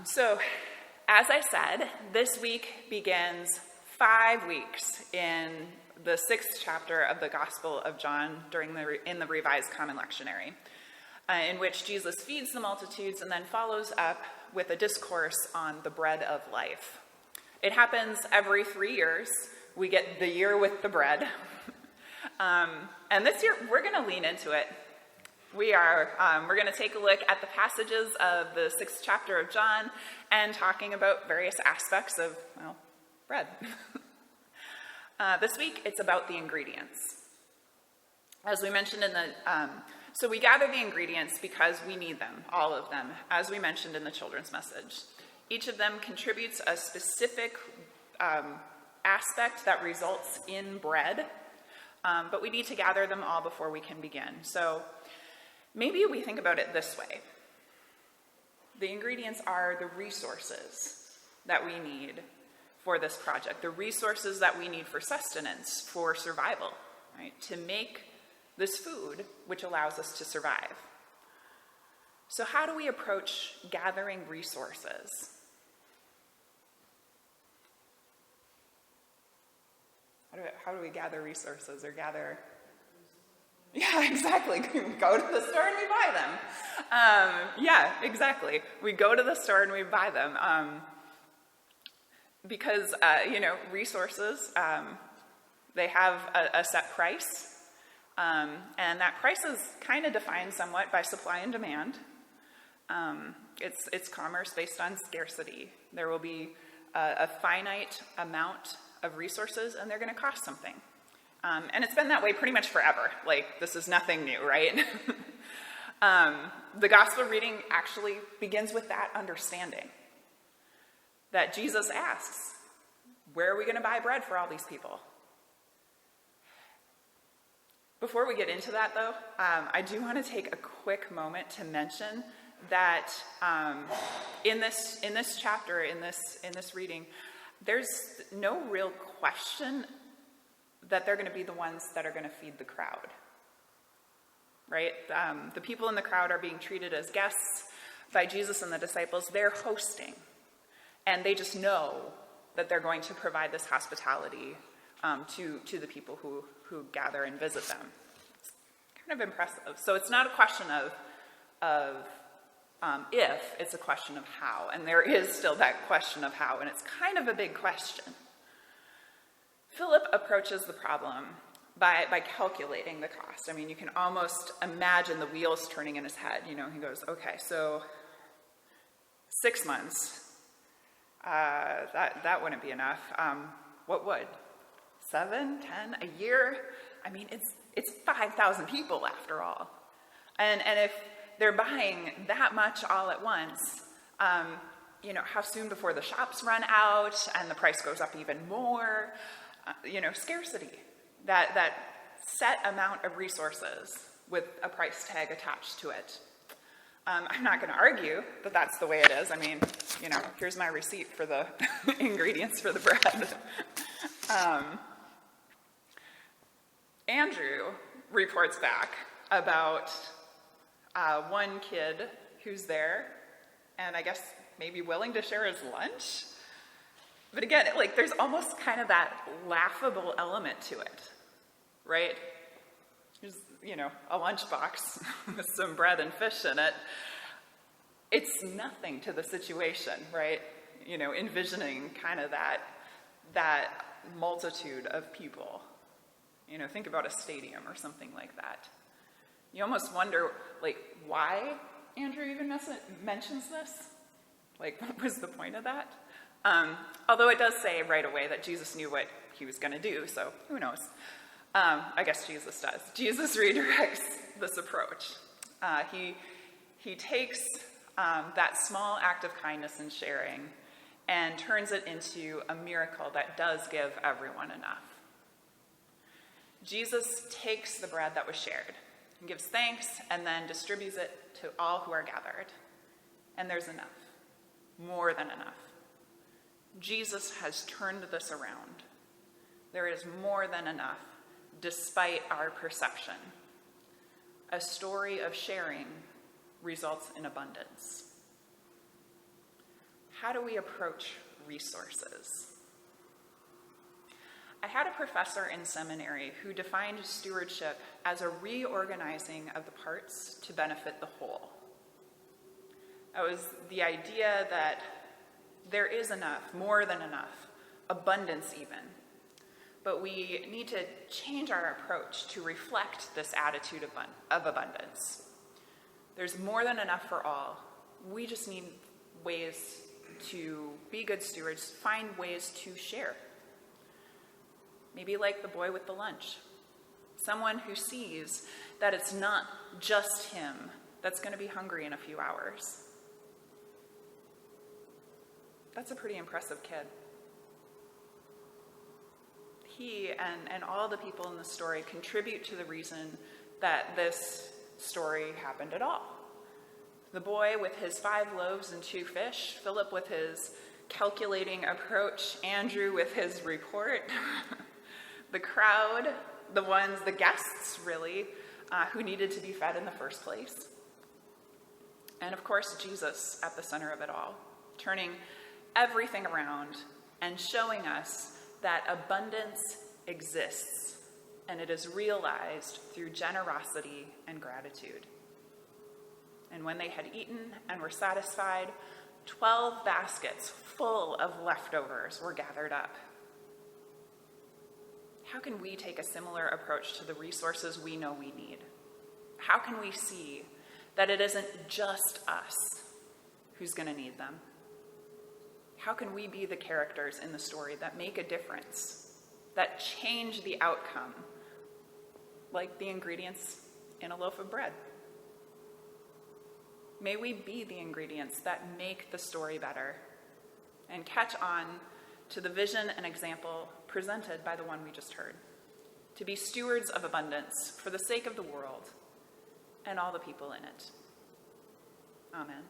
So, as I said, this week begins 5 weeks in the 6th chapter of the Gospel of John in the Revised Common Lectionary, in which Jesus feeds the multitudes and then follows up with a discourse on the bread of life. It happens every 3 years. We get the year with the bread. And this year, we're going to lean into it. We're going to take a look at the passages of the 6th chapter of John and talking about various aspects of, bread. This week, it's about the ingredients. As we mentioned so we gather the ingredients because we need them, all of them, as we mentioned in the children's message. Each of them contributes a specific aspect that results in bread, but we need to gather them all before we can begin. So maybe we think about it this way. The ingredients are the resources that we need for this project, the resources that we need for sustenance, for survival, right? To make this food which allows us to survive. So how do we approach gathering resources? How do we gather resources or gather? Yeah, exactly. We go to the store and we buy them. Yeah, exactly. We go to the store and we buy them. Because, resources, they have a set price. And that price is kind of defined somewhat by supply and demand. It's commerce based on scarcity. There will be a finite amount of resources, and they're going to cost something. And it's been that way pretty much forever. Like, this is nothing new, right? The gospel reading actually begins with that understanding. That Jesus asks, where are we going to buy bread for all these people? Before we get into that, though, I do want to take a quick moment to mention that in this chapter, in this reading, there's no real question that they're going to be the ones that are going to feed the crowd, right? The people in the crowd are being treated as guests by Jesus and the disciples. They're hosting, and they just know that they're going to provide this hospitality to the people who gather and visit them. It's kind of impressive. So it's not a question of if, it's a question of how. And there is still that question of how, and it's kind of a big question. Philip approaches the problem by calculating the cost. I mean, you can almost imagine the wheels turning in his head. He goes, okay, so 6 months, that wouldn't be enough. What would? 7, 10, a year? I mean, it's 5,000 people after all. And if they're buying that much all at once, how soon before the shops run out and the price goes up even more? Scarcity, that set amount of resources with a price tag attached to it. I'm not going to argue that that's the way it is. I mean, here's my receipt for the ingredients for the bread. Andrew reports back about one kid who's there and I guess maybe willing to share his lunch. But again, there's almost kind of that laughable element to it, right? There's, a lunchbox with some bread and fish in it. It's nothing to the situation, right? Envisioning kind of that multitude of people. Think about a stadium or something like that. You almost wonder, why Andrew even mentions this? What was the point of that? Although it does say right away that Jesus knew what he was going to do, so who knows? I guess Jesus does. Jesus redirects this approach. He takes that small act of kindness and sharing and turns it into a miracle that does give everyone enough. Jesus takes the bread that was shared and gives thanks and then distributes it to all who are gathered. And there's enough, more than enough. Jesus has turned this around. There is more than enough, despite our perception. A story of sharing results in abundance. How do we approach resources? I had a professor in seminary who defined stewardship as a reorganizing of the parts to benefit the whole. That was the idea that there is enough, more than enough, abundance even. But we need to change our approach to reflect this attitude of abundance. There's more than enough for all. We just need ways to be good stewards, find ways to share. Maybe like the boy with the lunch. Someone who sees that it's not just him that's going to be hungry in a few hours. That's a pretty impressive kid. He and all the people in the story contribute to the reason that this story happened at all. The boy with his 5 loaves and 2 fish, Philip with his calculating approach, Andrew with his report, the crowd, the guests really, who needed to be fed in the first place. And of course, Jesus at the center of it all, turning everything around and showing us that abundance exists, and it is realized through generosity and gratitude. And when they had eaten and were satisfied, 12 baskets full of leftovers were gathered up. How can we take a similar approach to the resources we know we need? How can we see that it isn't just us who's going to need them? How can we be the characters in the story that make a difference, that change the outcome, like the ingredients in a loaf of bread? May we be the ingredients that make the story better and catch on to the vision and example presented by the one we just heard, to be stewards of abundance for the sake of the world and all the people in it. Amen.